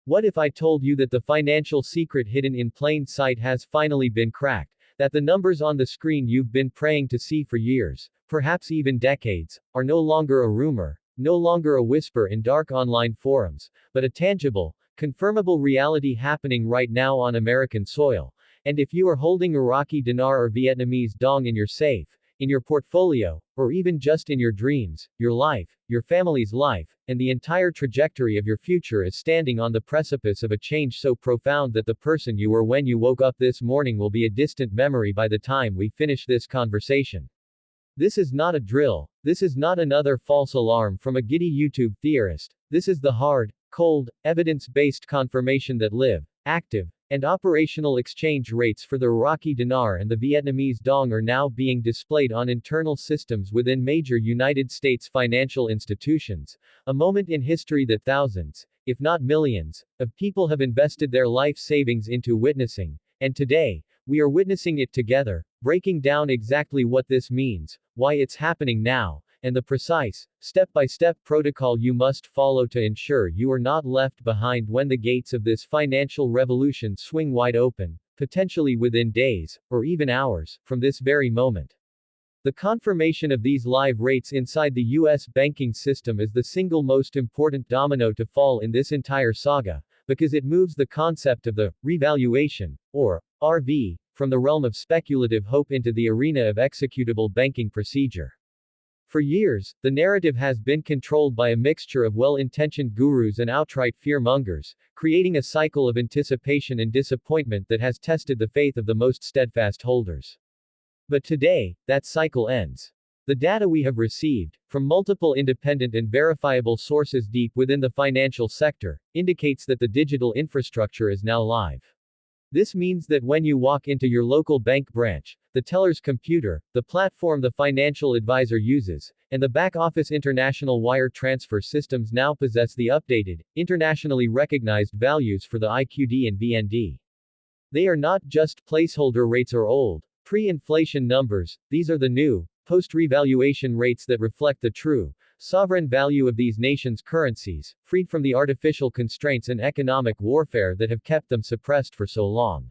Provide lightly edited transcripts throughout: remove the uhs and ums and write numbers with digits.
What if I told you that the financial secret hidden in plain sight has finally been cracked? That the numbers on the screen you've been praying to see for years, perhaps even decades, are no longer a rumor, no longer a whisper in dark online forums, but a tangible, confirmable reality happening right now on American soil. And if you are holding Iraqi Dinar or Vietnamese Dong in your safe, in your portfolio, or even just in your dreams, your life, your family's life, and the entire trajectory of your future is standing on the precipice of a change so profound that the person you were when you woke up this morning will be a distant memory by the time we finish this conversation. This is not a drill. This is not another false alarm from a giddy YouTube theorist. This is the hard, cold, evidence-based confirmation that live, active, and operational exchange rates for the Iraqi dinar and the Vietnamese dong are now being displayed on internal systems within major United States financial institutions, a moment in history that thousands, if not millions, of people have invested their life savings into witnessing, and today, we are witnessing it together, breaking down exactly what this means, why it's happening now, and the precise, step-by-step protocol you must follow to ensure you are not left behind when the gates of this financial revolution swing wide open, potentially within days, or even hours, from this very moment. The confirmation of these live rates inside the U.S. banking system is the single most important domino to fall in this entire saga, because it moves the concept of the revaluation, or RV, from the realm of speculative hope into the arena of executable banking procedure. For years, the narrative has been controlled by a mixture of well-intentioned gurus and outright fear-mongers, creating a cycle of anticipation and disappointment that has tested the faith of the most steadfast holders. But today, that cycle ends. The data we have received, from multiple independent and verifiable sources deep within the financial sector, indicates that the digital infrastructure is now live. This means that when you walk into your local bank branch, the teller's computer, the platform the financial advisor uses, and the back-office international wire transfer systems now possess the updated, internationally recognized values for the IQD and VND. They are not just placeholder rates or old, pre-inflation numbers, these are the new, post-revaluation rates that reflect the true, sovereign value of these nations' currencies, freed from the artificial constraints and economic warfare that have kept them suppressed for so long.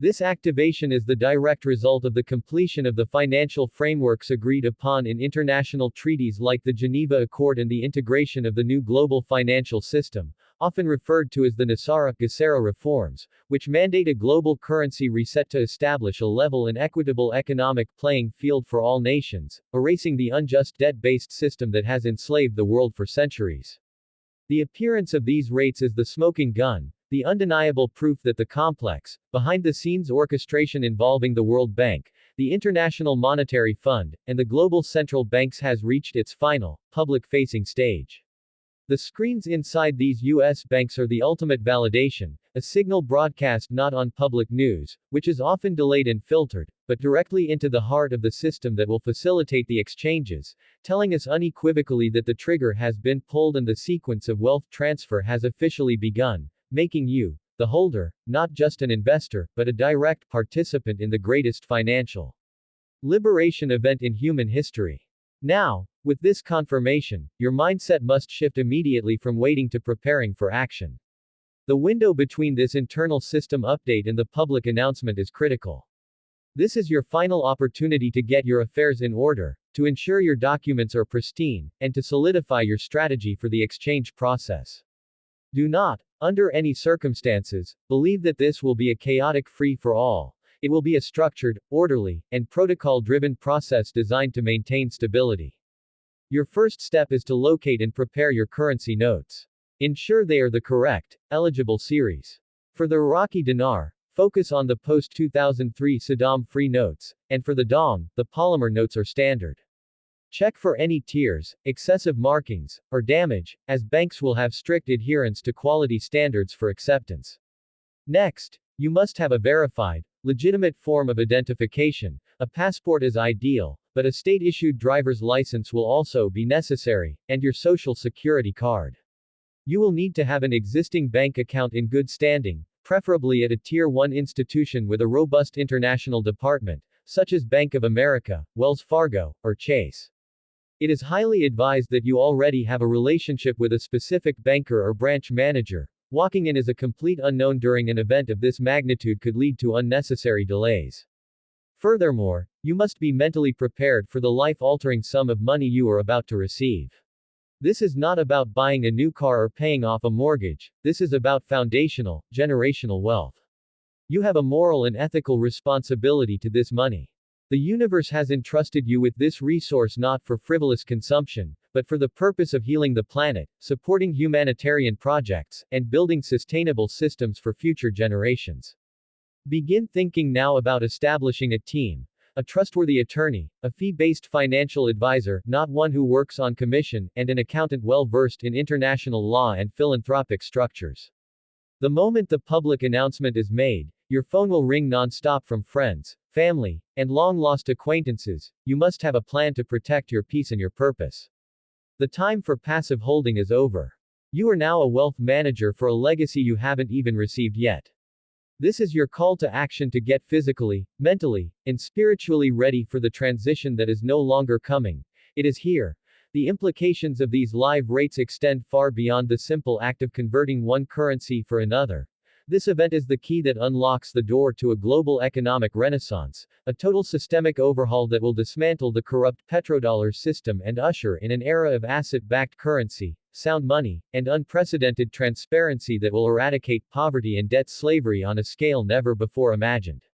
This activation is the direct result of the completion of the financial frameworks agreed upon in international treaties like the Geneva Accord and the integration of the new global financial system, often referred to as the Nassara-Gassara reforms, which mandate a global currency reset to establish a level and equitable economic playing field for all nations, erasing the unjust debt-based system that has enslaved the world for centuries. The appearance of these rates is the smoking gun, the undeniable proof that the complex, behind-the-scenes orchestration involving the World Bank, the International Monetary Fund, and the global central banks has reached its final, public-facing stage. The screens inside these U.S. banks are the ultimate validation, a signal broadcast not on public news, which is often delayed and filtered, but directly into the heart of the system that will facilitate the exchanges, telling us unequivocally that the trigger has been pulled and the sequence of wealth transfer has officially begun, making you, the holder, not just an investor, but a direct participant in the greatest financial liberation event in human history. Now, with this confirmation, your mindset must shift immediately from waiting to preparing for action. The window between this internal system update and the public announcement is critical. This is your final opportunity to get your affairs in order, to ensure your documents are pristine, and to solidify your strategy for the exchange process. Do not, under any circumstances, believe that this will be a chaotic free-for-all. It will be a structured, orderly, and protocol-driven process designed to maintain stability. Your first step is to locate and prepare your currency notes. Ensure they are the correct, eligible series. For the Iraqi dinar, focus on the post-2003 Saddam-free notes, and for the dong, the polymer notes are standard. Check for any tears, excessive markings, or damage, as banks will have strict adherence to quality standards for acceptance. Next, you must have a verified, legitimate form of identification. A passport is ideal, but a state-issued driver's license will also be necessary, and your social security card. You will need to have an existing bank account in good standing, preferably at a Tier 1 institution with a robust international department, such as Bank of America, Wells Fargo, or Chase. It is highly advised that you already have a relationship with a specific banker or branch manager, Walking in as a complete unknown during an event of this magnitude could lead to unnecessary delays. Furthermore, you must be mentally prepared for the life-altering sum of money you are about to receive. This is not about buying a new car or paying off a mortgage, this is about foundational, generational wealth. You have a moral and ethical responsibility to this money. The universe has entrusted you with this resource not for frivolous consumption, but for the purpose of healing the planet, supporting humanitarian projects, and building sustainable systems for future generations. Begin thinking now about establishing a team, a trustworthy attorney, a fee-based financial advisor, not one who works on commission, and an accountant well-versed in international law and philanthropic structures. The moment the public announcement is made, your phone will ring non-stop from friends, family, and long-lost acquaintances. You must have a plan to protect your peace and your purpose. The time for passive holding is over. You are now a wealth manager for a legacy you haven't even received yet. This is your call to action to get physically, mentally, and spiritually ready for the transition that is no longer coming. It is here. The implications of these live rates extend far beyond the simple act of converting one currency for another. This event is the key that unlocks the door to a global economic renaissance, a total systemic overhaul that will dismantle the corrupt petrodollar system and usher in an era of asset-backed currency, sound money, and unprecedented transparency that will eradicate poverty and debt slavery on a scale never before imagined.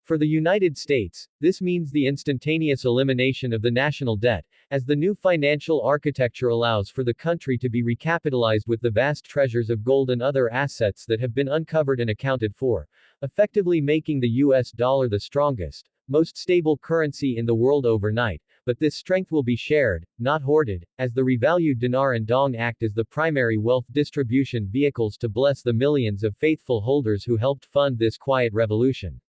For the United States, this means the instantaneous elimination of the national debt, as the new financial architecture allows for the country to be recapitalized with the vast treasures of gold and other assets that have been uncovered and accounted for, effectively making the US dollar the strongest, most stable currency in the world overnight. But this strength will be shared, not hoarded, as the revalued dinar and dong act as the primary wealth distribution vehicles to bless the millions of faithful holders who helped fund this quiet revolution.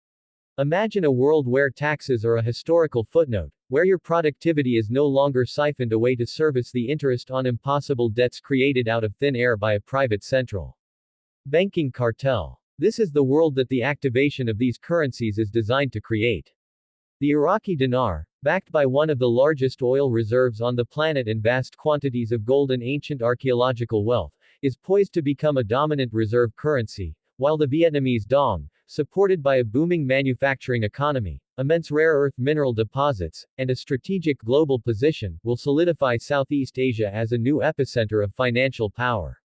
Imagine a world where taxes are a historical footnote, where your productivity is no longer siphoned away to service the interest on impossible debts created out of thin air by a private central banking cartel. This is the world that the activation of these currencies is designed to create. The Iraqi dinar, backed by one of the largest oil reserves on the planet and vast quantities of gold and ancient archaeological wealth, is poised to become a dominant reserve currency, while the Vietnamese Dong, supported by a booming manufacturing economy, immense rare earth mineral deposits, and a strategic global position, will solidify Southeast Asia as a new epicenter of financial power.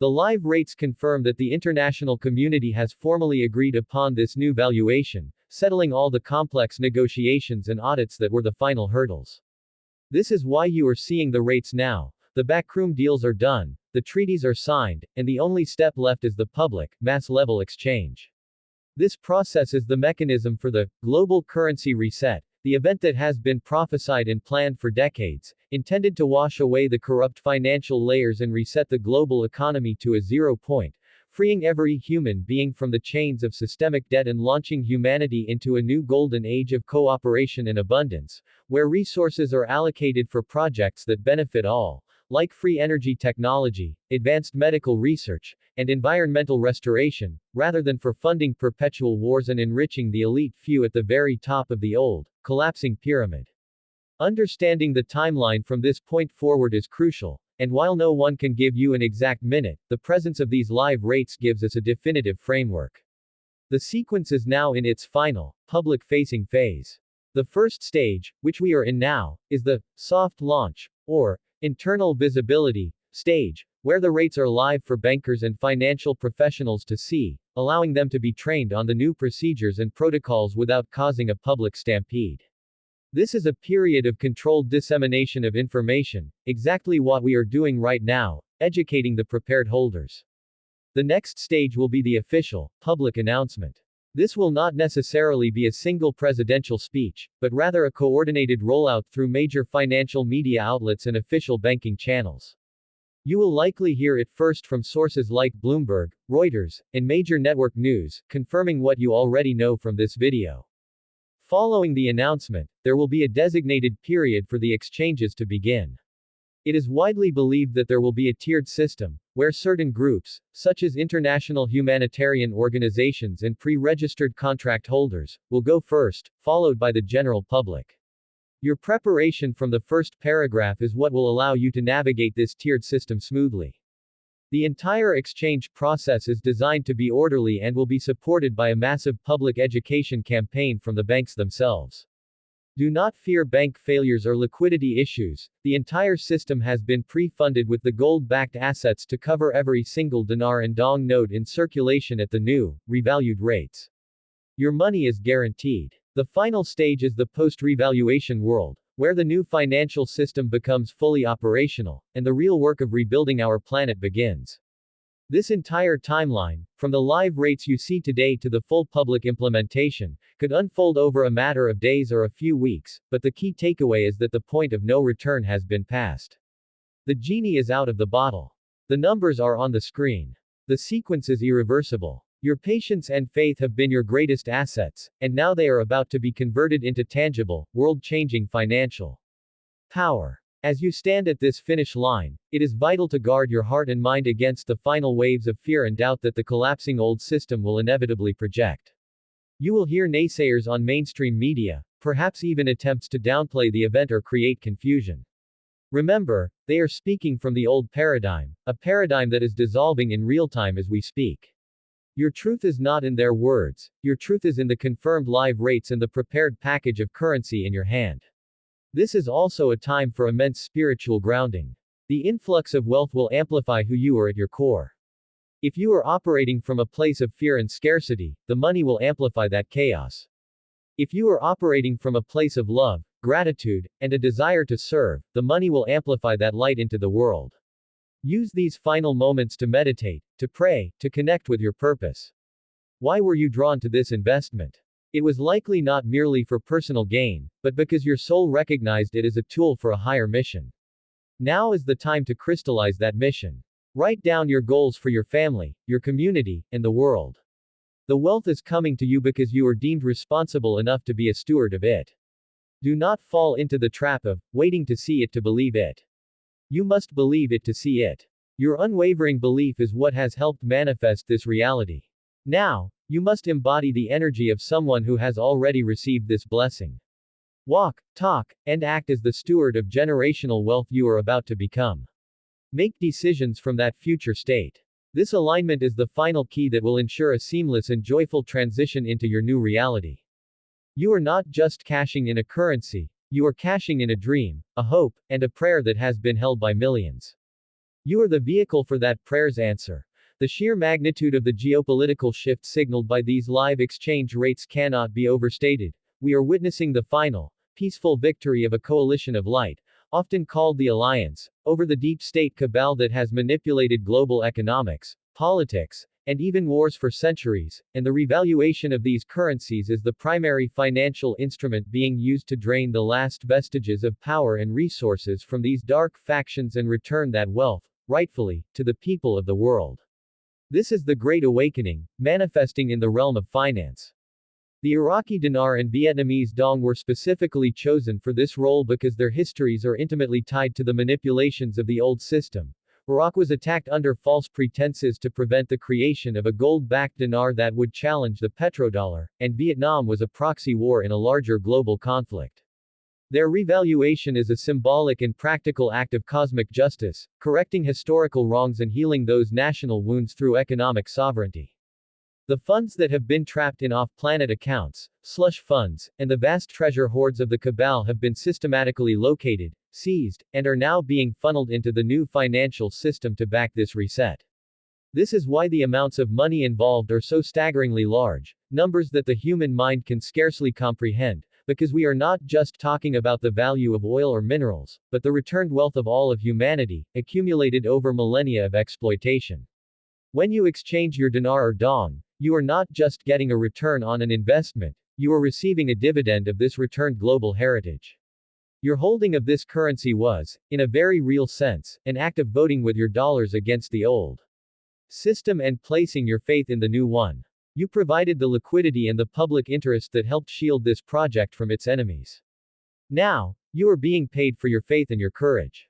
The live rates confirm that the international community has formally agreed upon this new valuation, settling all the complex negotiations and audits that were the final hurdles. This is why you are seeing the rates now. The backroom deals are done, the treaties are signed, and the only step left is the public, mass-level exchange. This process is the mechanism for the global currency reset, the event that has been prophesied and planned for decades, intended to wash away the corrupt financial layers and reset the global economy to a zero point, freeing every human being from the chains of systemic debt and launching humanity into a new golden age of cooperation and abundance, where resources are allocated for projects that benefit all, like free energy technology, advanced medical research, and environmental restoration, rather than for funding perpetual wars and enriching the elite few at the very top of the old, collapsing pyramid. Understanding the timeline from this point forward is crucial, and while no one can give you an exact minute, the presence of these live rates gives us a definitive framework. The sequence is now in its final, public-facing phase. The first stage, which we are in now, is the soft launch, or internal visibility stage, where the rates are live for bankers and financial professionals to see, allowing them to be trained on the new procedures and protocols without causing a public stampede. This is a period of controlled dissemination of information, exactly what we are doing right now, educating the prepared holders. The next stage will be the official, public announcement. This will not necessarily be a single presidential speech, but rather a coordinated rollout through major financial media outlets and official banking channels. You will likely hear it first from sources like Bloomberg, Reuters, and major network news, confirming what you already know from this video. Following the announcement, there will be a designated period for the exchanges to begin. It is widely believed that there will be a tiered system, where certain groups, such as international humanitarian organizations and pre-registered contract holders, will go first, followed by the general public. Your preparation from the first paragraph is what will allow you to navigate this tiered system smoothly. The entire exchange process is designed to be orderly and will be supported by a massive public education campaign from the banks themselves. Do not fear bank failures or liquidity issues. The entire system has been pre-funded with the gold-backed assets to cover every single dinar and dong note in circulation at the new, revalued rates. Your money is guaranteed. The final stage is the post-revaluation world, where the new financial system becomes fully operational, and the real work of rebuilding our planet begins. This entire timeline, from the live rates you see today to the full public implementation, could unfold over a matter of days or a few weeks, but the key takeaway is that the point of no return has been passed. The genie is out of the bottle. The numbers are on the screen. The sequence is irreversible. Your patience and faith have been your greatest assets, and now they are about to be converted into tangible, world-changing financial power. As you stand at this finish line, it is vital to guard your heart and mind against the final waves of fear and doubt that the collapsing old system will inevitably project. You will hear naysayers on mainstream media, perhaps even attempts to downplay the event or create confusion. Remember, they are speaking from the old paradigm, a paradigm that is dissolving in real time as we speak. Your truth is not in their words, your truth is in the confirmed live rates and the prepared package of currency in your hand. This is also a time for immense spiritual grounding. The influx of wealth will amplify who you are at your core. If you are operating from a place of fear and scarcity, the money will amplify that chaos. If you are operating from a place of love, gratitude, and a desire to serve, the money will amplify that light into the world. Use these final moments to meditate, to pray, to connect with your purpose. Why were you drawn to this investment? It was likely not merely for personal gain, but because your soul recognized it as a tool for a higher mission. Now is the time to crystallize that mission. Write down your goals for your family, your community, and the world. The wealth is coming to you because you are deemed responsible enough to be a steward of it. Do not fall into the trap of waiting to see it to believe it. You must believe it to see it. Your unwavering belief is what has helped manifest this reality. Now, you must embody the energy of someone who has already received this blessing. Walk, talk, and act as the steward of generational wealth you are about to become. Make decisions from that future state. This alignment is the final key that will ensure a seamless and joyful transition into your new reality. You are not just cashing in a currency, you are cashing in a dream, a hope, and a prayer that has been held by millions. You are the vehicle for that prayer's answer. The sheer magnitude of the geopolitical shift signaled by these live exchange rates cannot be overstated. We are witnessing the final, peaceful victory of a coalition of light, often called the Alliance, over the deep state cabal that has manipulated global economics, politics, and even wars for centuries, and the revaluation of these currencies is the primary financial instrument being used to drain the last vestiges of power and resources from these dark factions and return that wealth, rightfully, to the people of the world. This is the Great Awakening, manifesting in the realm of finance. The Iraqi Dinar and Vietnamese Dong were specifically chosen for this role because their histories are intimately tied to the manipulations of the old system. Iraq was attacked under false pretenses to prevent the creation of a gold-backed dinar that would challenge the petrodollar, and Vietnam was a proxy war in a larger global conflict. Their revaluation is a symbolic and practical act of cosmic justice, correcting historical wrongs and healing those national wounds through economic sovereignty. The funds that have been trapped in off-planet accounts, slush funds, and the vast treasure hoards of the cabal have been systematically located, seized, and are now being funneled into the new financial system to back this reset. This is why the amounts of money involved are so staggeringly large, numbers that the human mind can scarcely comprehend, because we are not just talking about the value of oil or minerals, but the returned wealth of all of humanity, accumulated over millennia of exploitation. When you exchange your dinar or dong, you are not just getting a return on an investment, you are receiving a dividend of this returned global heritage. Your holding of this currency was, in a very real sense, an act of voting with your dollars against the old system and placing your faith in the new one. You provided the liquidity and the public interest that helped shield this project from its enemies. Now, you are being paid for your faith and your courage.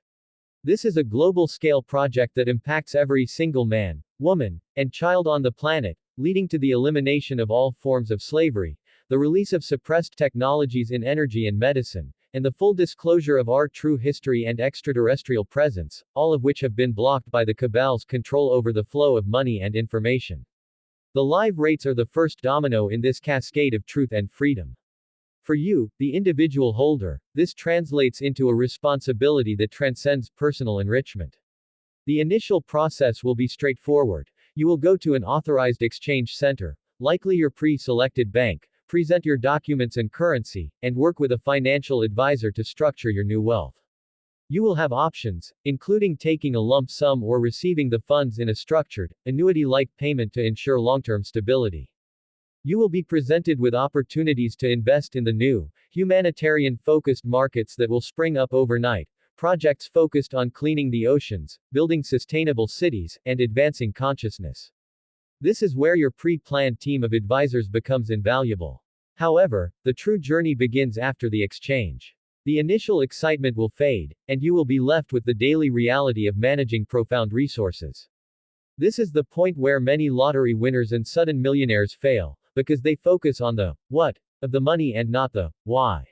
This is a global-scale project that impacts every single man, woman, and child on the planet, leading to the elimination of all forms of slavery, the release of suppressed technologies in energy and medicine, and the full disclosure of our true history and extraterrestrial presence, all of which have been blocked by the cabal's control over the flow of money and information. The live rates are the first domino in this cascade of truth and freedom. For you, the individual holder, this translates into a responsibility that transcends personal enrichment. The initial process will be straightforward. You will go to an authorized exchange center, likely your pre-selected bank, present your documents and currency, and work with a financial advisor to structure your new wealth. You will have options, including taking a lump sum or receiving the funds in a structured, annuity-like payment to ensure long-term stability. You will be presented with opportunities to invest in the new, humanitarian-focused markets that will spring up overnight, projects focused on cleaning the oceans, building sustainable cities, and advancing consciousness. This is where your pre-planned team of advisors becomes invaluable. However, the true journey begins after the exchange. The initial excitement will fade, and you will be left with the daily reality of managing profound resources. This is the point where many lottery winners and sudden millionaires fail, because they focus on the what of the money and not the why.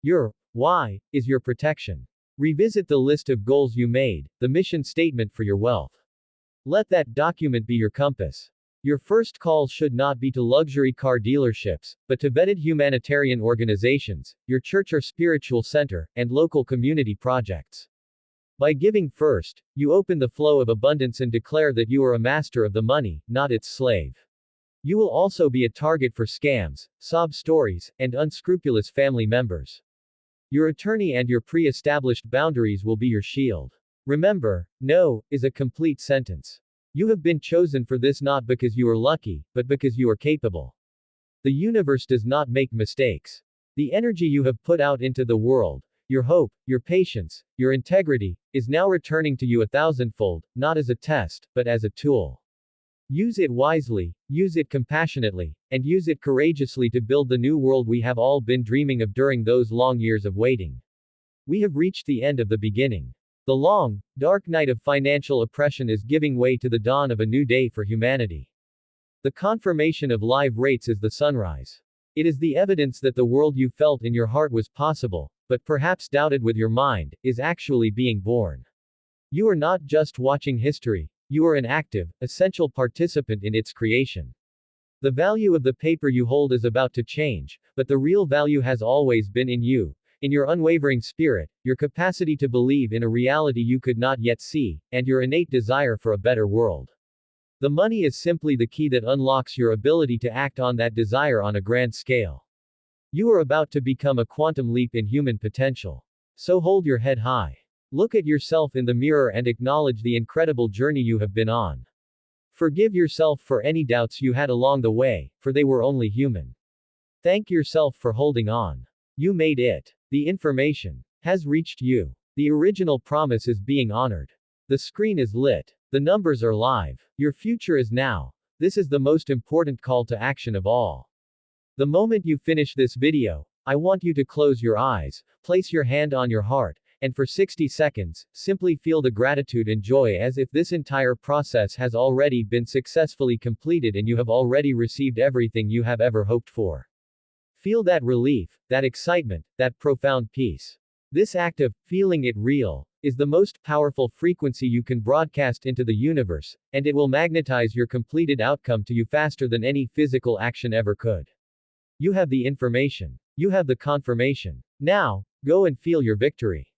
Your why is your protection. Revisit the list of goals you made, the mission statement for your wealth. Let that document be your compass. Your first call should not be to luxury car dealerships, but to vetted humanitarian organizations, your church or spiritual center, and local community projects. By giving first, you open the flow of abundance and declare that you are a master of the money, not its slave. You will also be a target for scams, sob stories, and unscrupulous family members. Your attorney and your pre-established boundaries will be your shield. Remember, no is a complete sentence. You have been chosen for this not because you are lucky, but because you are capable. The universe does not make mistakes. The energy you have put out into the world, your hope, your patience, your integrity, is now returning to you 1,000-fold, not as a test, but as a tool. Use it wisely, use it compassionately, and use it courageously to build the new world we have all been dreaming of during those long years of waiting. We have reached the end of the beginning. The long, dark night of financial oppression is giving way to the dawn of a new day for humanity. The confirmation of live rates is the sunrise. It is the evidence that the world you felt in your heart was possible, but perhaps doubted with your mind, is actually being born. You are not just watching history, you are an active, essential participant in its creation. The value of the paper you hold is about to change, but the real value has always been in you. In your unwavering spirit, your capacity to believe in a reality you could not yet see, and your innate desire for a better world. The money is simply the key that unlocks your ability to act on that desire on a grand scale. You are about to become a quantum leap in human potential. So hold your head high. Look at yourself in the mirror and acknowledge the incredible journey you have been on. Forgive yourself for any doubts you had along the way, for they were only human. Thank yourself for holding on. You made it. The information has reached you. The original promise is being honored. The screen is lit. The numbers are live. Your future is now. This is the most important call to action of all. The moment you finish this video, I want you to close your eyes, place your hand on your heart, and for 60 seconds, simply feel the gratitude and joy as if this entire process has already been successfully completed and you have already received everything you have ever hoped for. Feel that relief, that excitement, that profound peace. This act of feeling it real is the most powerful frequency you can broadcast into the universe, and it will magnetize your completed outcome to you faster than any physical action ever could. You have the information. You have the confirmation. Now, go and feel your victory.